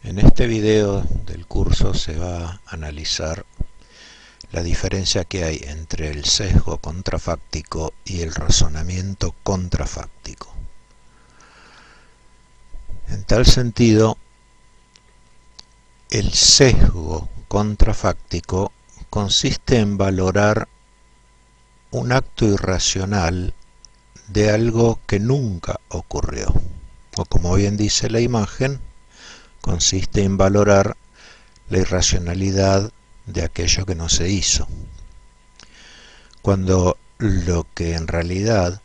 En este video del curso se va a analizar la diferencia que hay entre el sesgo contrafáctico y el razonamiento contrafáctico. En tal sentido, el sesgo contrafáctico consiste en valorar un acto irracional de algo que nunca ocurrió, o como bien dice la imagen, consiste en valorar la irracionalidad de aquello que no se hizo, cuando lo que en realidad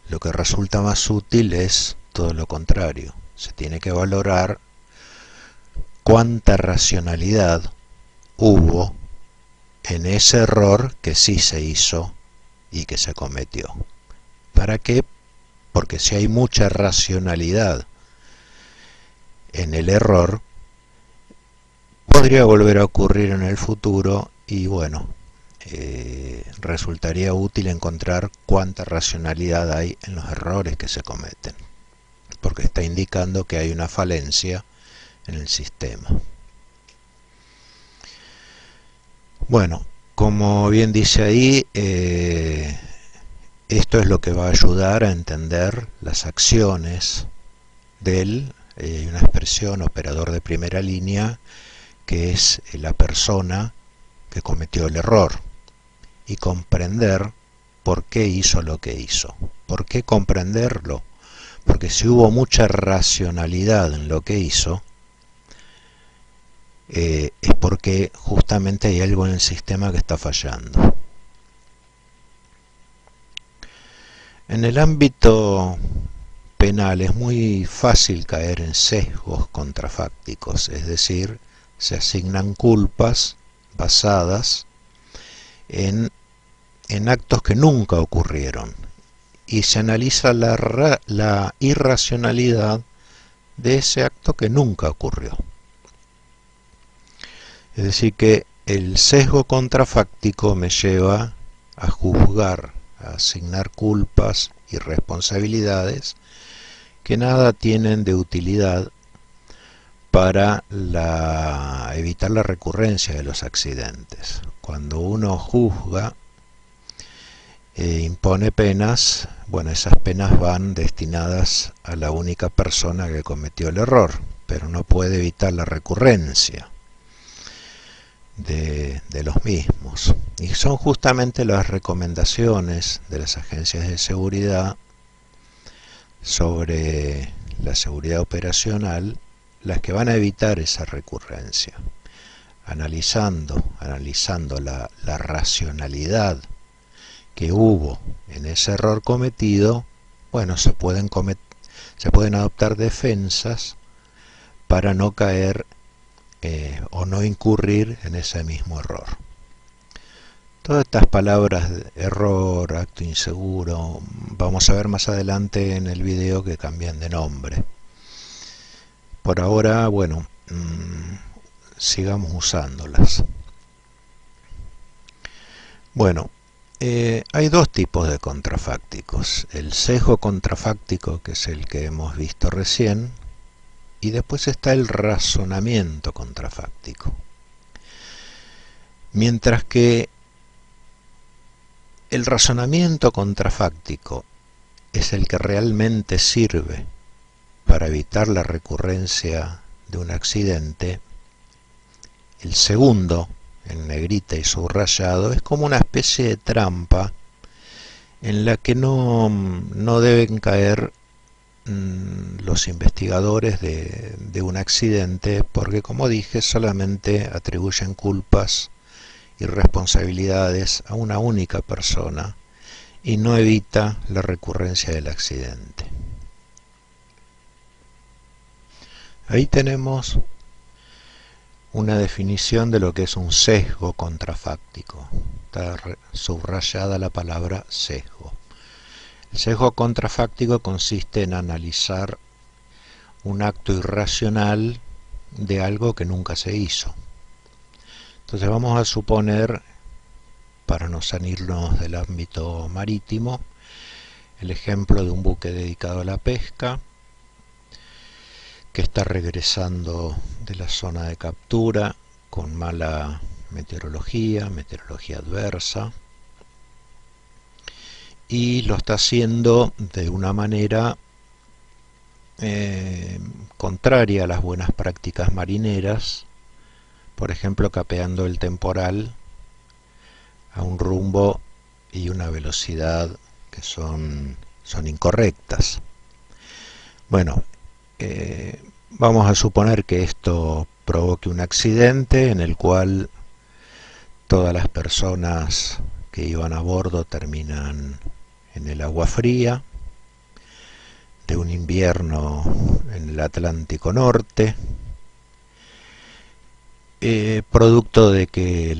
lo que resulta más útil es todo lo contrario. Se tiene que valorar cuánta racionalidad hubo en ese error que sí se hizo y que se cometió. ¿Para qué? Porque si hay mucha racionalidad en el error, podría volver a ocurrir en el futuro y bueno, resultaría útil encontrar cuánta racionalidad hay en los errores que se cometen, porque está indicando que hay una falencia en el sistema. Bueno, como bien dice ahí, esto es lo que va a ayudar a entender las acciones del una expresión operador de primera línea, que es la persona que cometió el error, y comprender por qué hizo lo que hizo. ¿Por qué comprenderlo? Porque si hubo mucha racionalidad en lo que hizo, es porque justamente hay algo en el sistema que está fallando. En el ámbito penal es muy fácil caer en sesgos contrafácticos, es decir, se asignan culpas basadas en actos que nunca ocurrieron y se analiza la irracionalidad de ese acto que nunca ocurrió. Es decir, que el sesgo contrafáctico me lleva a juzgar, a asignar culpas y responsabilidades que nada tienen de utilidad para evitar la recurrencia de los accidentes. Cuando uno juzga, impone penas, bueno, esas penas van destinadas a la única persona que cometió el error, pero no puede evitar la recurrencia de los mismos. Y son justamente las recomendaciones de las agencias de seguridad sobre la seguridad operacional las que van a evitar esa recurrencia. Analizando la racionalidad que hubo en ese error cometido, bueno, se pueden adoptar defensas para no caer o no incurrir en ese mismo error. Todas estas palabras, error, acto inseguro, vamos a ver más adelante en el video que cambian de nombre. Por ahora, bueno, sigamos usándolas. Bueno, hay dos tipos de contrafácticos. El sesgo contrafáctico, que es el que hemos visto recién, y después está el razonamiento contrafáctico. Mientras que el razonamiento contrafáctico es el que realmente sirve para evitar la recurrencia de un accidente, el segundo, en negrita y subrayado, es como una especie de trampa en la que no deben caer los investigadores de un accidente, porque como dije, solamente atribuyen culpas y responsabilidades a una única persona y no evita la recurrencia del accidente. Ahí tenemos una definición de lo que es un sesgo contrafáctico. Está subrayada la palabra sesgo. El sesgo contrafáctico consiste en analizar un acto irracional de algo que nunca se hizo. Entonces vamos a suponer, para no salirnos del ámbito marítimo, el ejemplo de un buque dedicado a la pesca que está regresando de la zona de captura con mala meteorología adversa, y lo está haciendo de una manera contraria a las buenas prácticas marineras, por ejemplo capeando el temporal a un rumbo y una velocidad que son incorrectas. Bueno, vamos a suponer que esto provoque un accidente en el cual todas las personas que iban a bordo terminan en el agua fría de un invierno en el Atlántico Norte, producto de que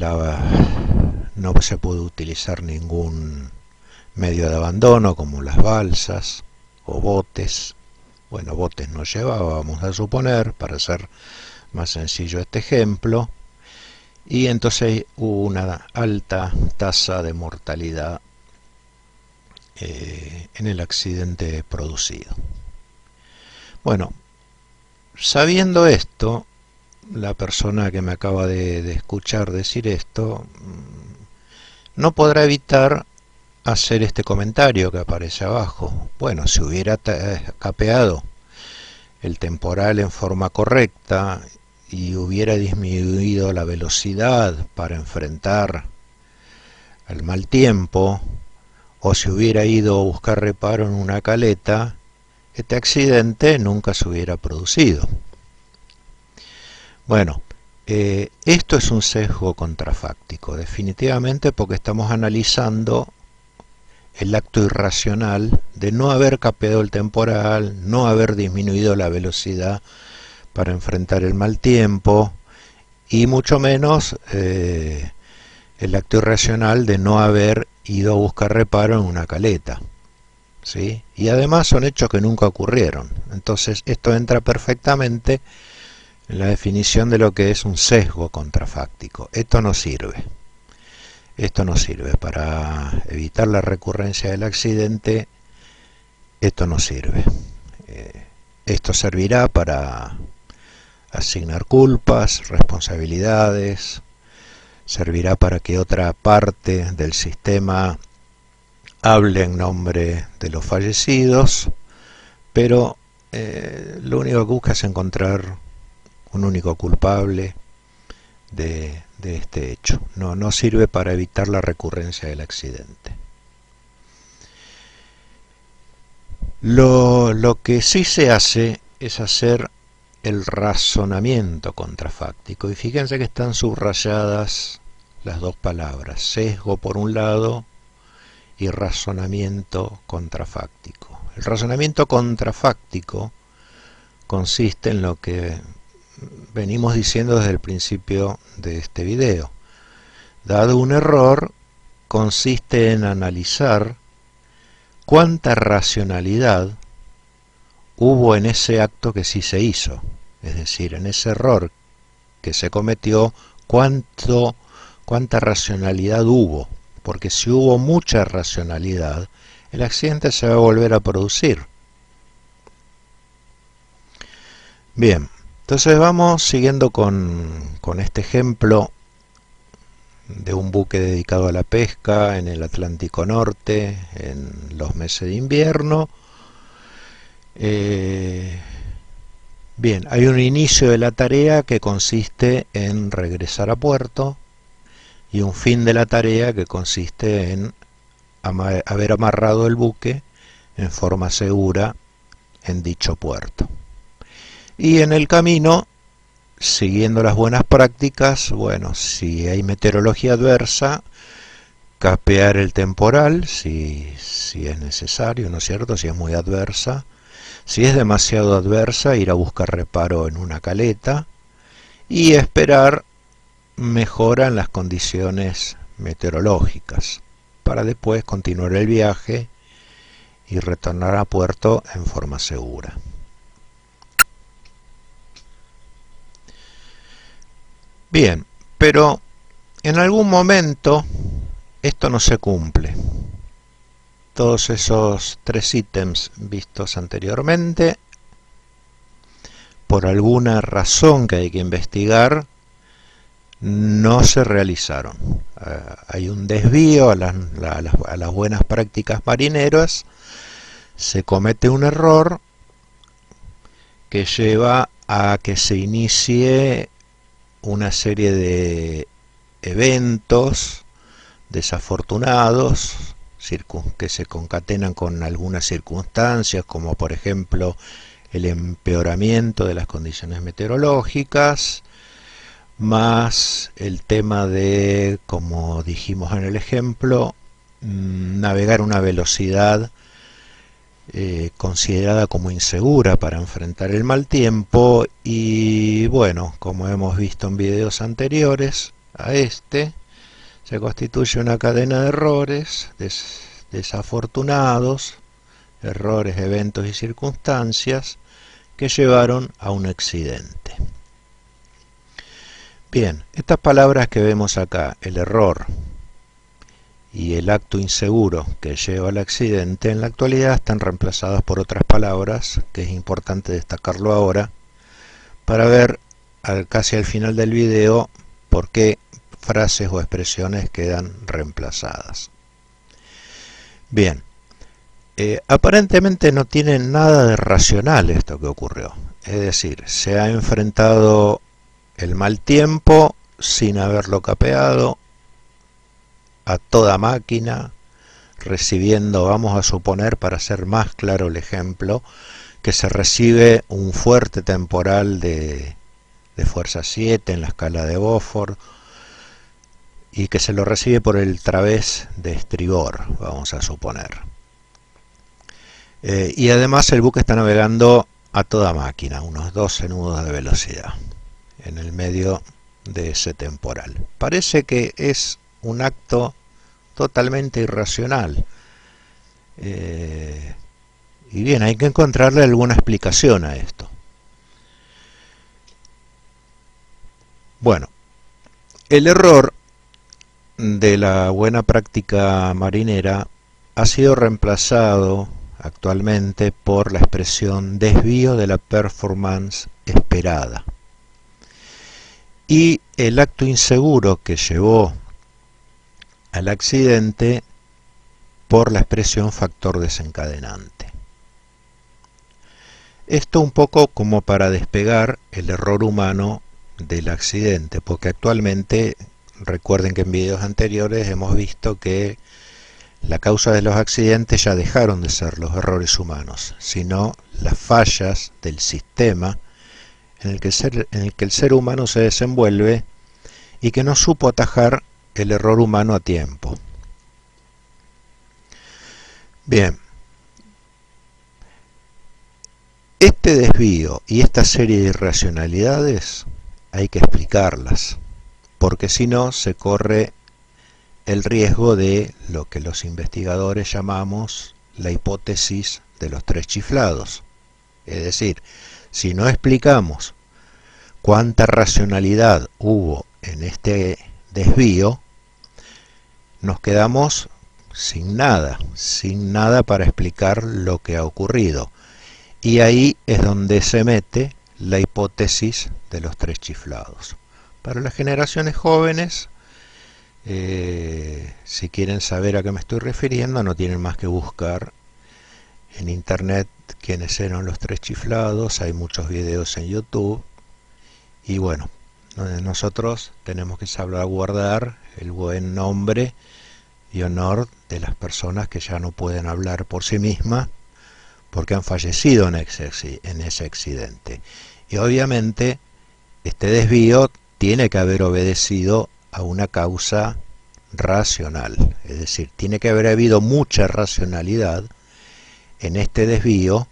no se puede utilizar ningún medio de abandono como las balsas o botes. Bueno, botes no llevaba, vamos a suponer, para hacer más sencillo este ejemplo, y entonces hubo una alta tasa de mortalidad en el accidente producido. Bueno, sabiendo esto, la persona que me acaba de escuchar decir esto no podrá evitar hacer este comentario que aparece abajo. Bueno, si hubiera capeado el temporal en forma correcta y hubiera disminuido la velocidad para enfrentar al mal tiempo, o si hubiera ido a buscar reparo en una caleta, este accidente nunca se hubiera producido. Bueno, esto es un sesgo contrafáctico, definitivamente, porque estamos analizando el acto irracional de no haber capeado el temporal, no haber disminuido la velocidad para enfrentar el mal tiempo, y mucho menos el acto irracional de no haber ido a buscar reparo en una caleta, ¿sí? Y además son hechos que nunca ocurrieron. Entonces esto entra perfectamente en la definición de lo que es un sesgo contrafáctico. Esto no sirve para evitar la recurrencia del accidente. Esto no sirve. Esto servirá para asignar culpas, responsabilidades, servirá para que otra parte del sistema hable en nombre de los fallecidos, pero lo único que busca es encontrar un único culpable de este hecho. No sirve para evitar la recurrencia del accidente. Lo que sí se hace es hacer el razonamiento contrafáctico, y fíjense que están subrayadas las dos palabras, sesgo por un lado y razonamiento contrafáctico. El razonamiento contrafáctico consiste en lo que venimos diciendo desde el principio de este video. Dado un error, consiste en analizar cuánta racionalidad hubo en ese acto que sí se hizo, es decir, en ese error que se cometió, cuánta racionalidad hubo, porque si hubo mucha racionalidad, el accidente se va a volver a producir. Bien, entonces vamos siguiendo con este ejemplo de un buque dedicado a la pesca en el Atlántico Norte en los meses de invierno. Bien, hay un inicio de la tarea que consiste en regresar a puerto y un fin de la tarea que consiste en haber amarrado el buque en forma segura en dicho puerto. Y en el camino, siguiendo las buenas prácticas, bueno, si hay meteorología adversa, capear el temporal si es necesario, ¿no es cierto? Si es muy adversa. Si es demasiado adversa, ir a buscar reparo en una caleta y esperar mejora en las condiciones meteorológicas para después continuar el viaje y retornar a puerto en forma segura. Bien, pero en algún momento esto no se cumple. Todos esos tres ítems vistos anteriormente por alguna razón que hay que investigar, no se realizaron. Hay un desvío a las buenas prácticas marineras, se comete un error que lleva a que se inicie una serie de eventos desafortunados que se concatenan con algunas circunstancias, como por ejemplo el empeoramiento de las condiciones meteorológicas, más el tema de, como dijimos en el ejemplo, navegar a una velocidad considerada como insegura para enfrentar el mal tiempo. Y bueno, como hemos visto en videos anteriores a este, se constituye una cadena de errores desafortunados, errores, eventos y circunstancias que llevaron a un accidente. Bien, estas palabras que vemos acá, el error y el acto inseguro que lleva al accidente, en la actualidad están reemplazadas por otras palabras, que es importante destacarlo ahora, para ver casi al final del video por qué frases o expresiones quedan reemplazadas. Bien, aparentemente no tiene nada de racional esto que ocurrió, es decir, se ha enfrentado el mal tiempo sin haberlo capeado, a toda máquina, recibiendo, vamos a suponer, para hacer más claro el ejemplo, que se recibe un fuerte temporal de fuerza 7 en la escala de Beaufort y que se lo recibe por el través de estribor, vamos a suponer. Y además el buque está navegando a toda máquina, unos 12 nudos de velocidad, en el medio de ese temporal. Parece que es un acto totalmente irracional. Y bien, hay que encontrarle alguna explicación a esto. Bueno, el error de la buena práctica marinera ha sido reemplazado actualmente por la expresión desvío de la performance esperada. Y el acto inseguro que llevó al accidente por la expresión factor desencadenante. Esto un poco como para despegar el error humano del accidente, porque actualmente, recuerden que en videos anteriores hemos visto que la causa de los accidentes ya dejaron de ser los errores humanos, sino las fallas del sistema en el que el ser humano se desenvuelve y que no supo atajar el error humano a tiempo. Bien, este desvío y esta serie de irracionalidades hay que explicarlas, porque si no se corre el riesgo de lo que los investigadores llamamos la hipótesis de los tres chiflados. Es decir, si no explicamos cuánta racionalidad hubo en este desvío, nos quedamos sin nada para explicar lo que ha ocurrido. Y ahí es donde se mete la hipótesis de los tres chiflados. Para las generaciones jóvenes, si quieren saber a qué me estoy refiriendo, no tienen más que buscar en internet quiénes eran los tres chiflados. Hay muchos videos en YouTube. Y bueno, nosotros tenemos que salvaguardar el buen nombre y honor de las personas que ya no pueden hablar por sí mismas porque han fallecido en ese accidente. Y obviamente este desvío tiene que haber obedecido a una causa racional, es decir, tiene que haber habido mucha racionalidad en este desvío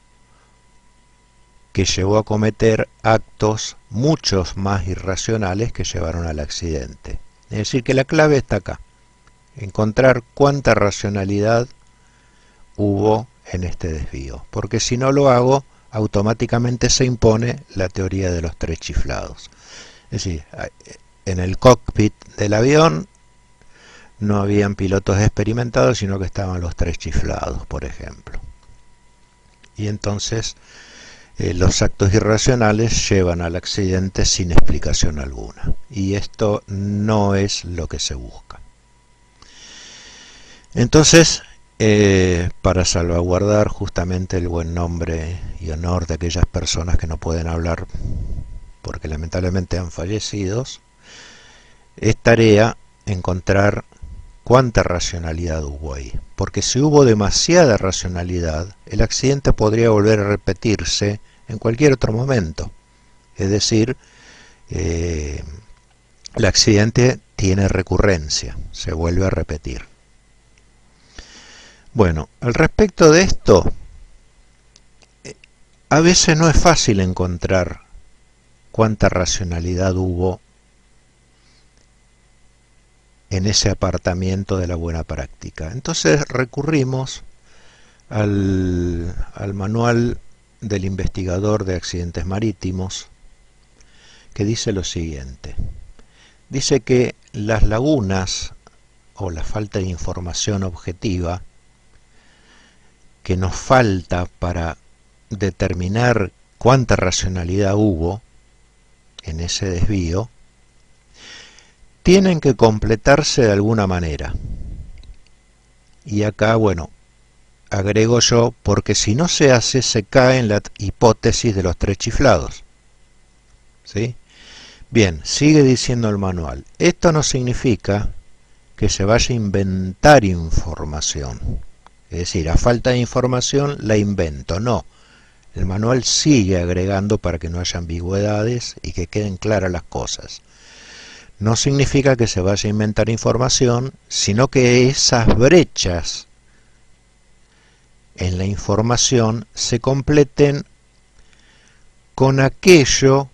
que llevó a cometer actos muchos más irracionales que llevaron al accidente. Es decir, que la clave está acá, encontrar cuánta racionalidad hubo en este desvío, porque si no lo hago, automáticamente se impone la teoría de los tres chiflados. Es decir, en el cockpit del avión no habían pilotos experimentados, sino que estaban los tres chiflados, por ejemplo. Y entonces los actos irracionales llevan al accidente sin explicación alguna. Y esto no es lo que se busca. Entonces, para salvaguardar justamente el buen nombre y honor de aquellas personas que no pueden hablar porque lamentablemente han fallecido, es tarea encontrar cuánta racionalidad hubo ahí. Porque si hubo demasiada racionalidad, el accidente podría volver a repetirse en cualquier otro momento. Es decir, el accidente tiene recurrencia, se vuelve a repetir. Bueno, al respecto de esto, a veces no es fácil encontrar cuánta racionalidad hubo en ese apartamiento de la buena práctica. Entonces recurrimos al manual del investigador de accidentes marítimos, que dice lo siguiente. Dice que las lagunas o la falta de información objetiva que nos falta para determinar cuánta racionalidad hubo en ese desvío, tienen que completarse de alguna manera. Y acá, bueno, agrego yo, porque si no se hace, se cae en la hipótesis de los tres chiflados. ¿Sí? Bien, sigue diciendo el manual. Esto no significa que se vaya a inventar información. Es decir, a falta de información la invento. No. El manual sigue agregando para que no haya ambigüedades y que queden claras las cosas. No significa que se vaya a inventar información, sino que esas brechas en la información se completen con aquello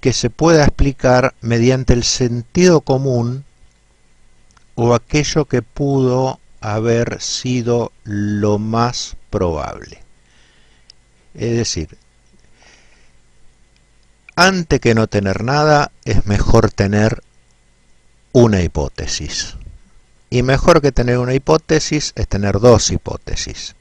que se pueda explicar mediante el sentido común o aquello que pudo haber sido lo más probable. Es decir, antes que no tener nada, es mejor tener una hipótesis. Y mejor que tener una hipótesis es tener dos hipótesis.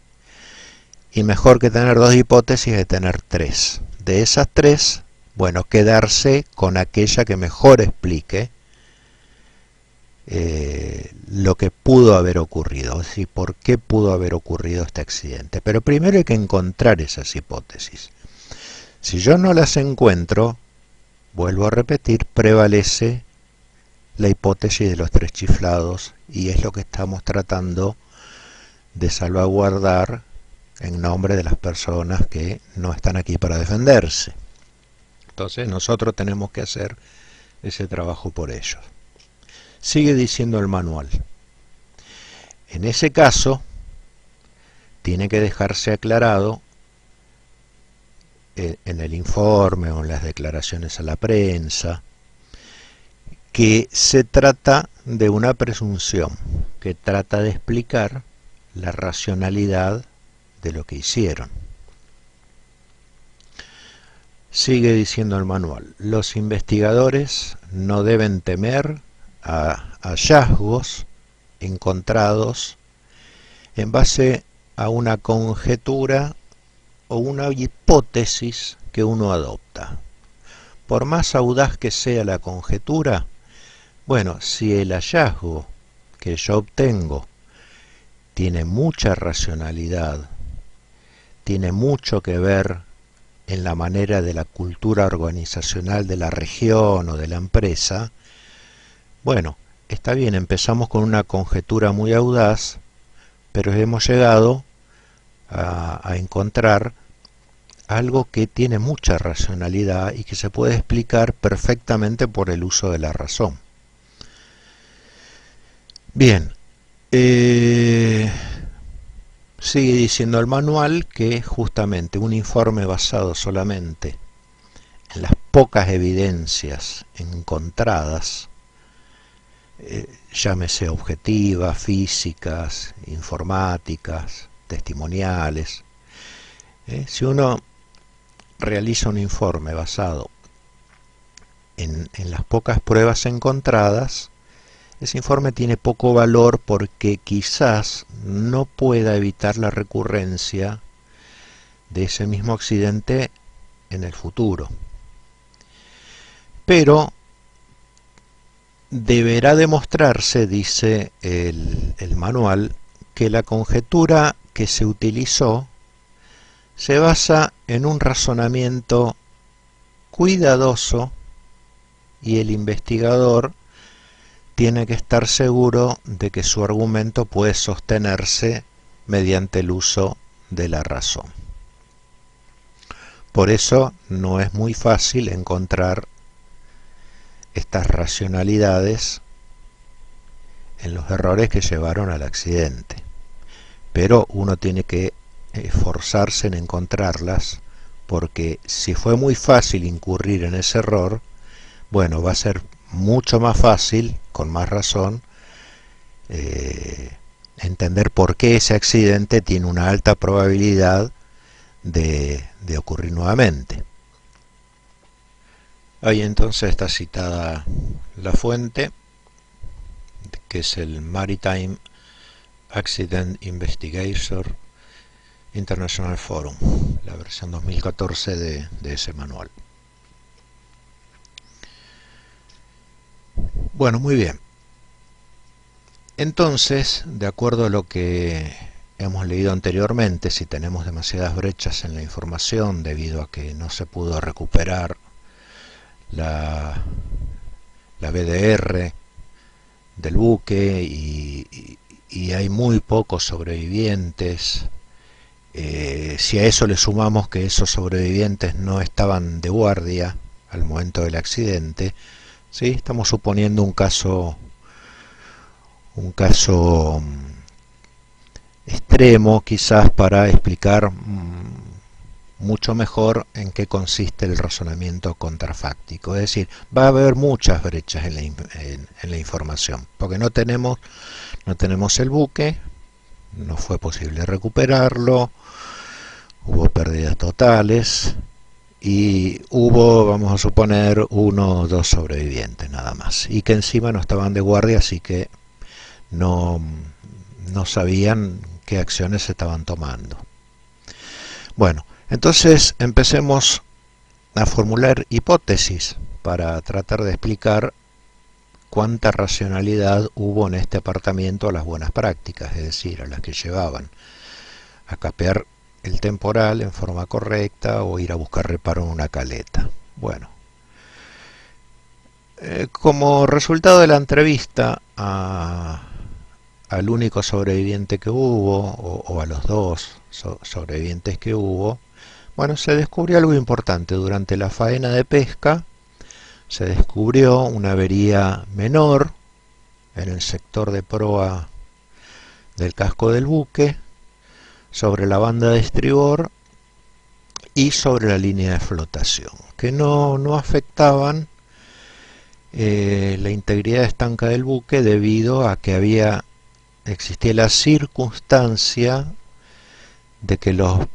Y mejor que tener dos hipótesis es tener tres. De esas tres, bueno, quedarse con aquella que mejor explique lo que pudo haber ocurrido, es decir, por qué pudo haber ocurrido este accidente. Pero primero hay que encontrar esas hipótesis. Si yo no las encuentro, vuelvo a repetir, prevalece la hipótesis de los tres chiflados y es lo que estamos tratando de salvaguardar en nombre de las personas que no están aquí para defenderse. Entonces nosotros tenemos que hacer ese trabajo por ellos. Sigue diciendo el manual. En ese caso, tiene que dejarse aclarado en el informe o en las declaraciones a la prensa que se trata de una presunción que trata de explicar la racionalidad de lo que hicieron. Sigue diciendo el manual, los investigadores no deben temer a hallazgos encontrados en base a una conjetura o una hipótesis que uno adopta. Por más audaz que sea la conjetura, bueno, si el hallazgo que yo obtengo tiene mucha racionalidad, tiene mucho que ver en la manera de la cultura organizacional de la región o de la empresa, bueno, está bien, empezamos con una conjetura muy audaz, pero hemos llegado a encontrar algo que tiene mucha racionalidad y que se puede explicar perfectamente por el uso de la razón. Bien, sigue diciendo el manual que justamente un informe basado solamente en las pocas evidencias encontradas, llámese objetivas, físicas, informáticas, testimoniales, si uno realiza un informe basado en las pocas pruebas encontradas, ese informe tiene poco valor porque quizás no pueda evitar la recurrencia de ese mismo accidente en el futuro. Pero deberá demostrarse, dice el manual, que la conjetura que se utilizó se basa en un razonamiento cuidadoso y el investigador tiene que estar seguro de que su argumento puede sostenerse mediante el uso de la razón. Por eso no es muy fácil encontrar estas racionalidades en los errores que llevaron al accidente. Pero uno tiene que esforzarse en encontrarlas, porque si fue muy fácil incurrir en ese error, bueno, va a ser mucho más fácil, con más razón, entender por qué ese accidente tiene una alta probabilidad de ocurrir nuevamente. Ahí entonces está citada la fuente, que es el Maritime Accident Investigator International Forum, la versión 2014 de ese manual. Bueno, muy bien. Entonces, de acuerdo a lo que hemos leído anteriormente, si tenemos demasiadas brechas en la información debido a que no se pudo recuperar la BDR del buque y hay muy pocos sobrevivientes, si a eso le sumamos que esos sobrevivientes no estaban de guardia al momento del accidente, ¿sí? Estamos suponiendo un caso extremo quizás para explicar mucho mejor en qué consiste el razonamiento contrafáctico. Es decir, va a haber muchas brechas en la información, porque no tenemos el buque, no fue posible recuperarlo, hubo pérdidas totales y hubo, vamos a suponer, 1 o 2 sobrevivientes nada más, y que encima no estaban de guardia, así que no sabían qué acciones se estaban tomando. Bueno, entonces empecemos a formular hipótesis para tratar de explicar cuánta racionalidad hubo en este apartamiento a las buenas prácticas, es decir, a las que llevaban a capear el temporal en forma correcta o ir a buscar reparo en una caleta. Bueno, como resultado de la entrevista al único sobreviviente que hubo, o a los 2 sobrevivientes que hubo, bueno, se descubrió algo importante. Durante la faena de pesca se descubrió una avería menor en el sector de proa del casco del buque, sobre la banda de estribor y sobre la línea de flotación, que no afectaban la integridad estanca del buque debido a que existía la circunstancia de que los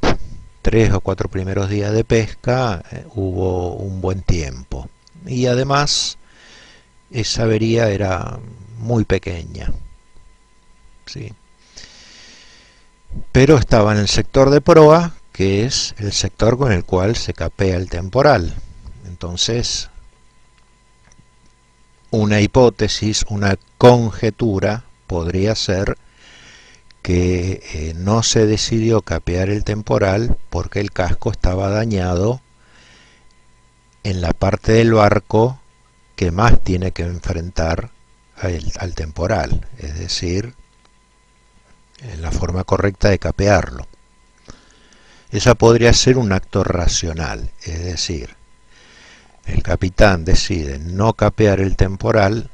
3 o 4 primeros días de pesca hubo un buen tiempo y además esa avería era muy pequeña, ¿sí? Pero estaba en el sector de proa, que es el sector con el cual se capea el temporal. Entonces, una hipótesis, una conjetura podría ser que no se decidió capear el temporal porque el casco estaba dañado en la parte del barco que más tiene que enfrentar al temporal, es decir, en la forma correcta de capearlo. Esa podría ser un acto racional, es decir, el capitán decide no capear el temporal,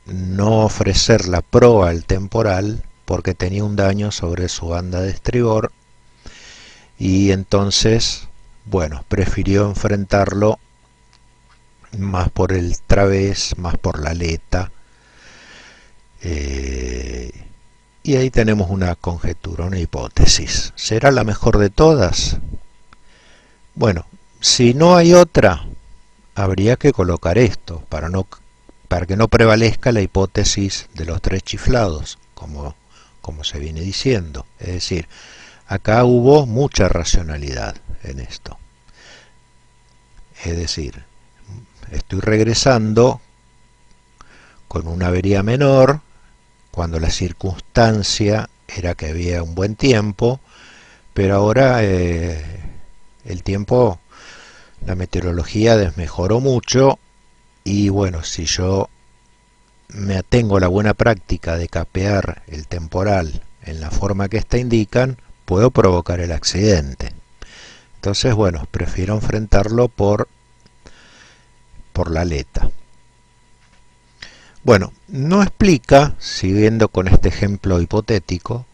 no ofrecer la proa al temporal porque tenía un daño sobre su banda de estribor y entonces, bueno, prefirió enfrentarlo más por el través, más por la aleta, y ahí tenemos una conjetura, una hipótesis. ¿Será la mejor de todas? Bueno, si no hay otra, habría que colocar esto para que no prevalezca la hipótesis de los 3 chiflados, como se viene diciendo. Es decir, acá hubo mucha racionalidad en esto. Es decir, estoy regresando con una avería menor cuando la circunstancia era que había un buen tiempo, pero ahora el tiempo, la meteorología desmejoró mucho y bueno, si yo me atengo a la buena práctica de capear el temporal en la forma que ésta indican, puedo provocar el accidente. Entonces, bueno, prefiero enfrentarlo por la aleta. Bueno, no explica, siguiendo con este ejemplo hipotético,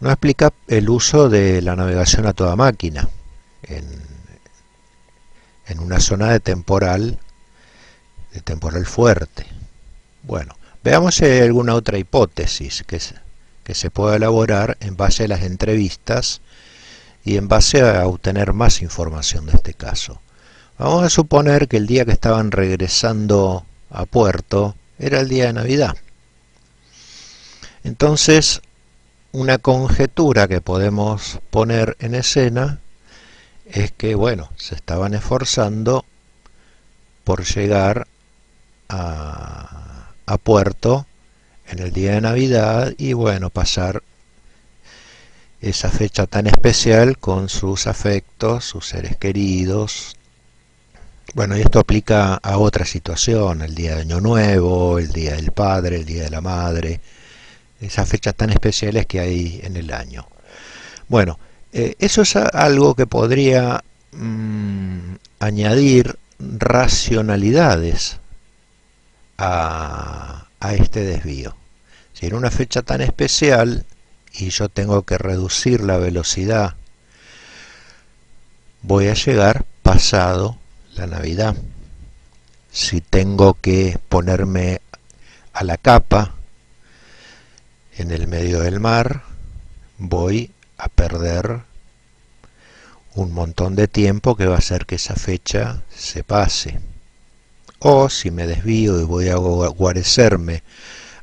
no explica el uso de la navegación a toda máquina en una zona de temporal fuerte. Bueno, veamos si hay alguna otra hipótesis que se pueda elaborar en base a las entrevistas y en base a obtener más información de este caso. Vamos a suponer que el día que estaban regresando a puerto era el día de Navidad. Entonces, una conjetura que podemos poner en escena es que, bueno, se estaban esforzando por llegar a puerto en el día de Navidad y, bueno, pasar esa fecha tan especial con sus afectos, sus seres queridos. Bueno, y esto aplica a otra situación, el día de Año Nuevo, el día del padre, el día de la madre, esas fechas tan especiales que hay en el año. Bueno, eso es algo que podría añadir racionalidades a este desvío. Si en una fecha tan especial y yo tengo que reducir la velocidad, voy a llegar pasado la Navidad. Si tengo que ponerme a la capa en el medio del mar, voy a perder un montón de tiempo que va a hacer que esa fecha se pase. O si me desvío y voy a guarecerme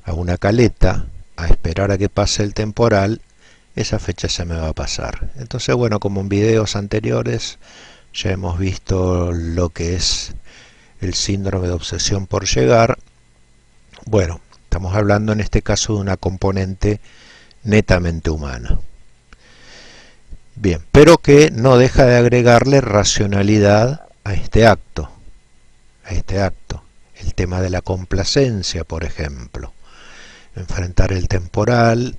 a una caleta a esperar a que pase el temporal, esa fecha se me va a pasar. Entonces, bueno, como en videos anteriores ya hemos visto lo que es el síndrome de obsesión por llegar. Bueno, estamos hablando en este caso de una componente netamente humana. Bien, pero que no deja de agregarle racionalidad a este acto. El tema de la complacencia, por ejemplo. Enfrentar el temporal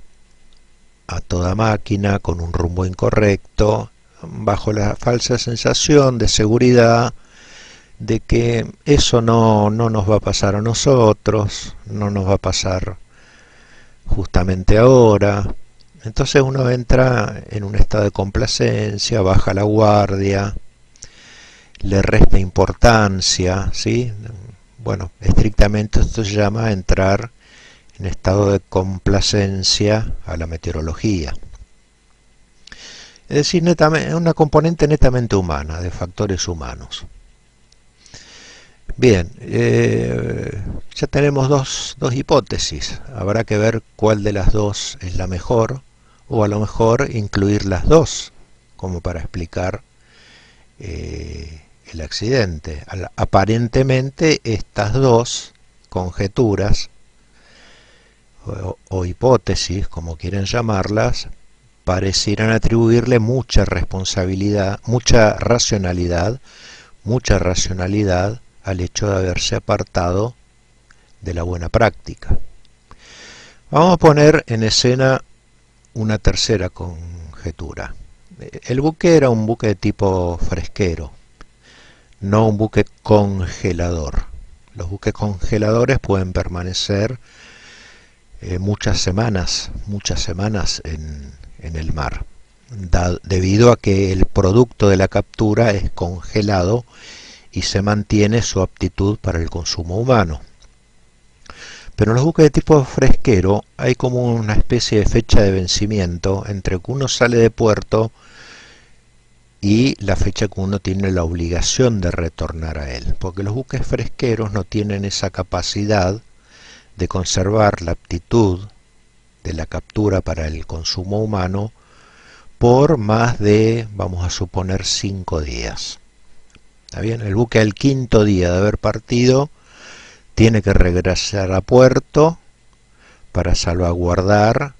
a toda máquina con un rumbo incorrecto, bajo la falsa sensación de seguridad de que eso no nos va a pasar a nosotros, no nos va a pasar justamente ahora. Entonces uno entra en un estado de complacencia, baja la guardia, le resta importancia, ¿sí? Bueno, estrictamente esto se llama entrar en estado de complacencia a la meteorología. Es decir, una componente netamente humana, de factores humanos. Bien, ya tenemos dos hipótesis. Habrá que ver cuál de las dos es la mejor, o a lo mejor incluir las dos, como para explicar el accidente. Aparentemente estas dos conjeturas o hipótesis, como quieren llamarlas, parecieran atribuirle mucha responsabilidad, mucha racionalidad al hecho de haberse apartado de la buena práctica. Vamos a poner en escena una tercera conjetura. El buque era un buque de tipo fresquero, no un buque congelador. Los buques congeladores pueden permanecer muchas semanas en el mar, debido a que el producto de la captura es congelado y se mantiene su aptitud para el consumo humano. Pero en los buques de tipo fresquero hay como una especie de fecha de vencimiento entre que uno sale de puerto y la fecha que uno tiene la obligación de retornar a él, porque los buques fresqueros no tienen esa capacidad de conservar la aptitud de la captura para el consumo humano por más de, vamos a suponer, 5 días. ¿Está bien? El buque al quinto día de haber partido tiene que regresar a puerto para salvaguardar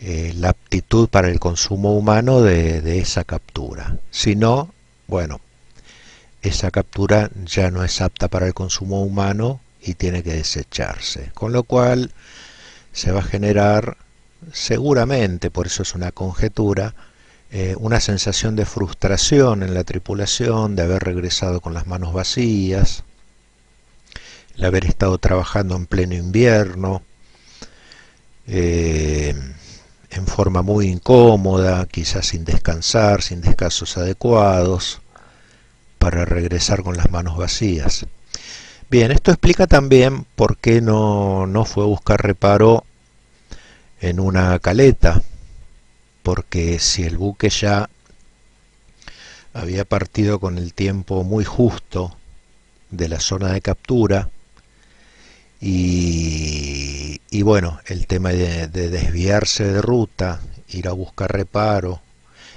la aptitud para el consumo humano de esa captura. Si no, bueno, esa captura ya no es apta para el consumo humano y tiene que desecharse. Con lo cual se va a generar, seguramente, por eso es una conjetura, una sensación de frustración en la tripulación, de haber regresado con las manos vacías, el haber estado trabajando en pleno invierno, en forma muy incómoda, quizás sin descansar, sin descansos adecuados, para regresar con las manos vacías. Bien, esto explica también por qué no fue a buscar reparo en una caleta, porque si el buque ya había partido con el tiempo muy justo de la zona de captura, y bueno, el tema de desviarse de ruta, ir a buscar reparo,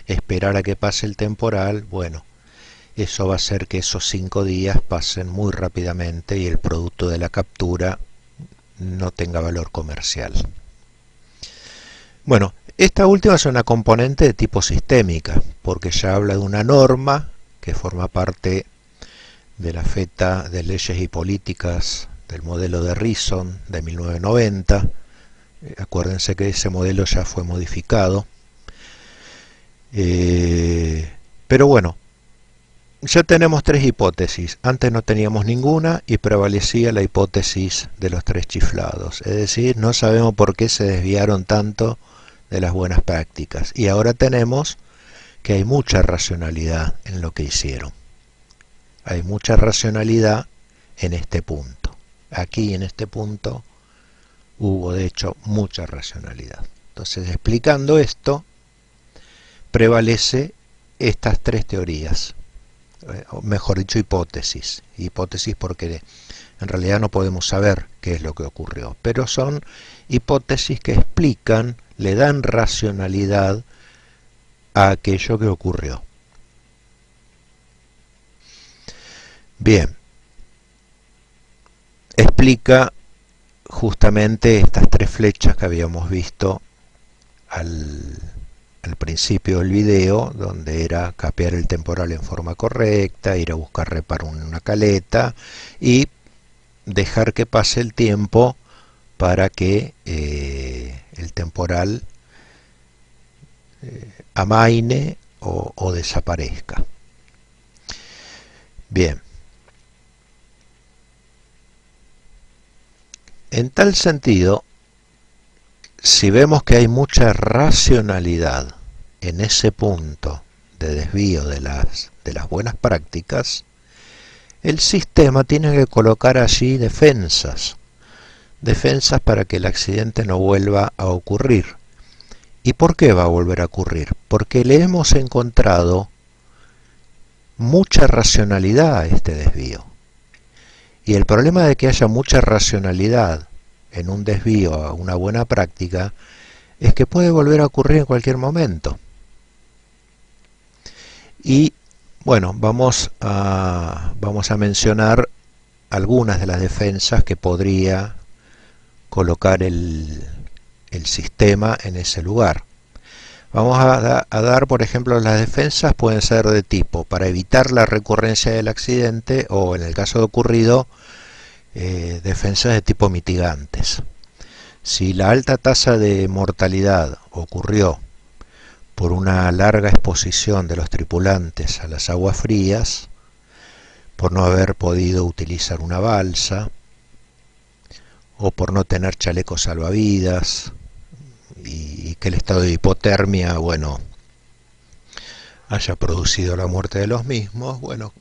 esperar a que pase el temporal, bueno, eso va a hacer que esos 5 días pasen muy rápidamente y el producto de la captura no tenga valor comercial. Bueno, esta última es una componente de tipo sistémica, porque ya habla de una norma que forma parte de la feta de leyes y políticas del modelo de Reason de 1990. Acuérdense que ese modelo ya fue modificado. Pero bueno, ya tenemos 3 hipótesis. Antes no teníamos ninguna y prevalecía la hipótesis de los 3 chiflados. Es decir, no sabemos por qué se desviaron tanto de las buenas prácticas. Y ahora tenemos que hay mucha racionalidad en lo que hicieron. Hay mucha racionalidad en este punto. Aquí en este punto hubo de hecho mucha racionalidad. Entonces, explicando esto, prevalece estas 3 teorías. O mejor dicho, hipótesis. Hipótesis porque en realidad no podemos saber qué es lo que ocurrió. Pero son hipótesis que explican, le dan racionalidad a aquello que ocurrió. Bien, explica justamente estas 3 flechas que habíamos visto al principio del video, donde era capear el temporal en forma correcta, ir a buscar reparo en una caleta y dejar que pase el tiempo para que el temporal amaine o desaparezca. Bien. En tal sentido, si vemos que hay mucha racionalidad en ese punto de desvío de las buenas prácticas, el sistema tiene que colocar allí defensas para que el accidente no vuelva a ocurrir. ¿Y por qué va a volver a ocurrir? Porque le hemos encontrado mucha racionalidad a este desvío. Y el problema de que haya mucha racionalidad en un desvío a una buena práctica es que puede volver a ocurrir en cualquier momento. Y bueno, vamos a mencionar algunas de las defensas que podría colocar el sistema en ese lugar. Vamos a dar, por ejemplo, las defensas pueden ser de tipo para evitar la recurrencia del accidente o, en el caso de ocurrido, defensas de tipo mitigantes. Si la alta tasa de mortalidad ocurrió por una larga exposición de los tripulantes a las aguas frías, por no haber podido utilizar una balsa, o por no tener chalecos salvavidas, y que el estado de hipotermia, bueno, haya producido la muerte de los mismos, bueno,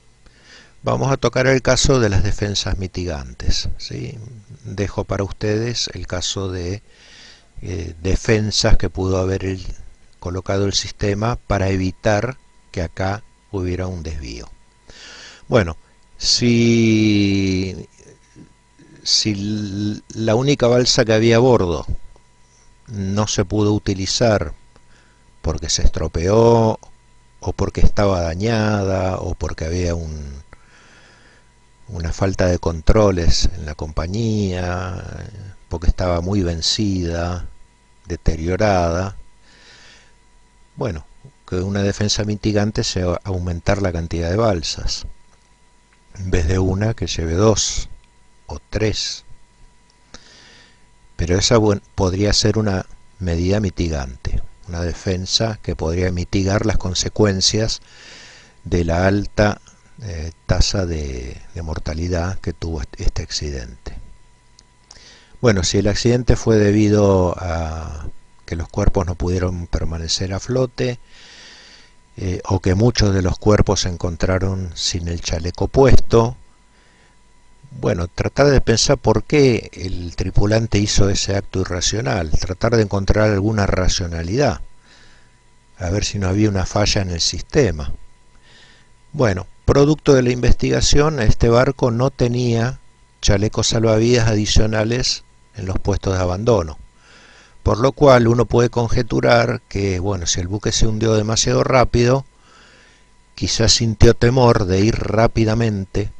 vamos a tocar el caso de las defensas mitigantes, ¿sí? Dejo para ustedes el caso de defensas que pudo haber colocado el sistema para evitar que acá hubiera un desvío. Bueno, si la única balsa que había a bordo no se pudo utilizar porque se estropeó, o porque estaba dañada, o porque había una falta de controles en la compañía, porque estaba muy vencida, deteriorada. Bueno, que una defensa mitigante sea aumentar la cantidad de balsas, en vez de una que lleve 2 o 3. Pero esa podría ser una medida mitigante, una defensa que podría mitigar las consecuencias de la alta tasa de mortalidad que tuvo este accidente. Bueno, si el accidente fue debido a que los cuerpos no pudieron permanecer a flote, o que muchos de los cuerpos se encontraron sin el chaleco puesto, bueno, tratar de pensar por qué el tripulante hizo ese acto irracional, tratar de encontrar alguna racionalidad, a ver si no había una falla en el sistema. Bueno, producto de la investigación, este barco no tenía chalecos salvavidas adicionales en los puestos de abandono, por lo cual uno puede conjeturar que, bueno, si el buque se hundió demasiado rápido, quizás sintió temor de ir rápidamente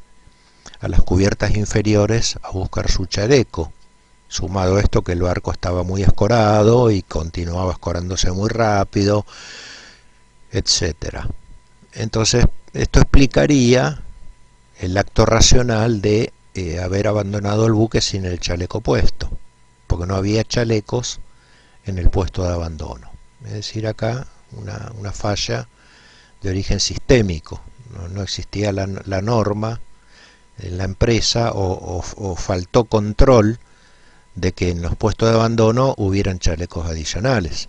a las cubiertas inferiores a buscar su chaleco, sumado a esto que el barco estaba muy escorado y continuaba escorándose muy rápido, etcétera. Entonces, esto explicaría el acto racional de haber abandonado el buque sin el chaleco puesto, porque no había chalecos en el puesto de abandono. Es decir, acá una falla de origen sistémico, no existía la norma en la empresa, o faltó control de que en los puestos de abandono hubieran chalecos adicionales.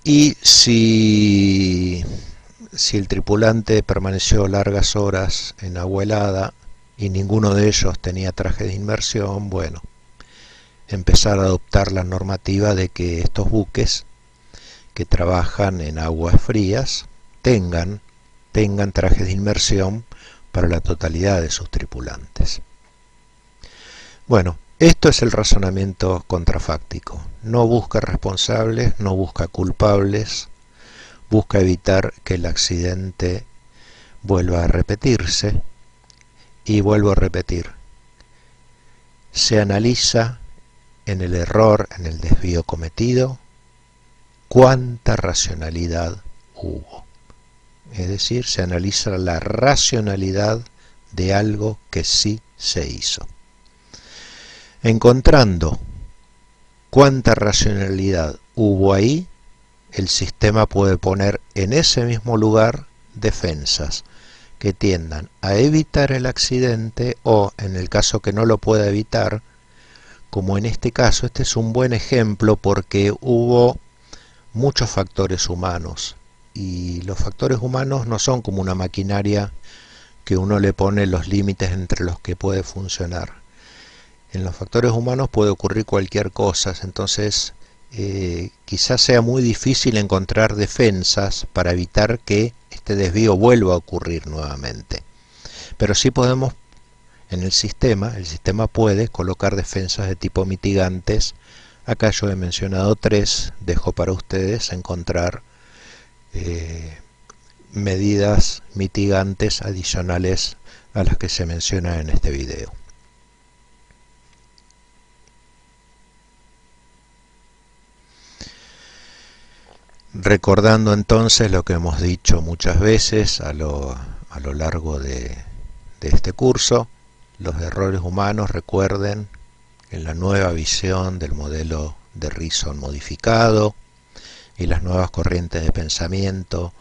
Y si el tripulante permaneció largas horas en agua helada y ninguno de ellos tenía traje de inmersión, bueno, empezar a adoptar la normativa de que estos buques que trabajan en aguas frías tengan trajes de inmersión para la totalidad de sus tripulantes. Bueno, esto es el razonamiento contrafáctico. No busca responsables, no busca culpables, busca evitar que el accidente vuelva a repetirse. Y vuelvo a repetir, se analiza en el error, en el desvío cometido, cuánta racionalidad hubo. Es decir, se analiza la racionalidad de algo que sí se hizo. Encontrando cuánta racionalidad hubo ahí, el sistema puede poner en ese mismo lugar defensas que tiendan a evitar el accidente, o en el caso que no lo pueda evitar, como en este caso, este es un buen ejemplo porque hubo muchos factores humanos, y los factores humanos no son como una maquinaria que uno le pone los límites entre los que puede funcionar. En los factores humanos puede ocurrir cualquier cosa, entonces quizás sea muy difícil encontrar defensas para evitar que este desvío vuelva a ocurrir nuevamente. Pero sí podemos, en el sistema puede colocar defensas de tipo mitigantes. Acá yo he mencionado 3, dejo para ustedes encontrar medidas mitigantes adicionales a las que se mencionan en este video. Recordando entonces lo que hemos dicho muchas veces a lo largo de este curso, los errores humanos, recuerden, en la nueva visión del modelo de Reason modificado y las nuevas corrientes de pensamiento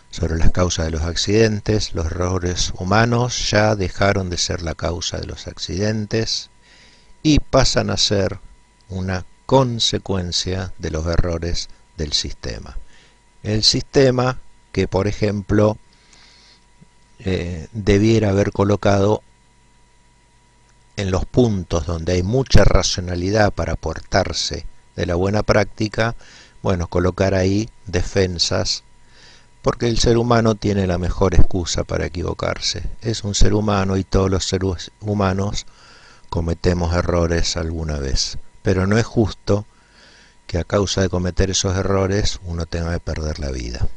sobre las causas de los accidentes, los errores humanos ya dejaron de ser la causa de los accidentes y pasan a ser una consecuencia de los errores del sistema. El sistema que, por ejemplo, debiera haber colocado en los puntos donde hay mucha racionalidad para aportarse de la buena práctica, bueno, colocar ahí defensas, porque el ser humano tiene la mejor excusa para equivocarse. Es un ser humano y todos los seres humanos cometemos errores alguna vez, pero no es justo que a causa de cometer esos errores uno tenga que perder la vida.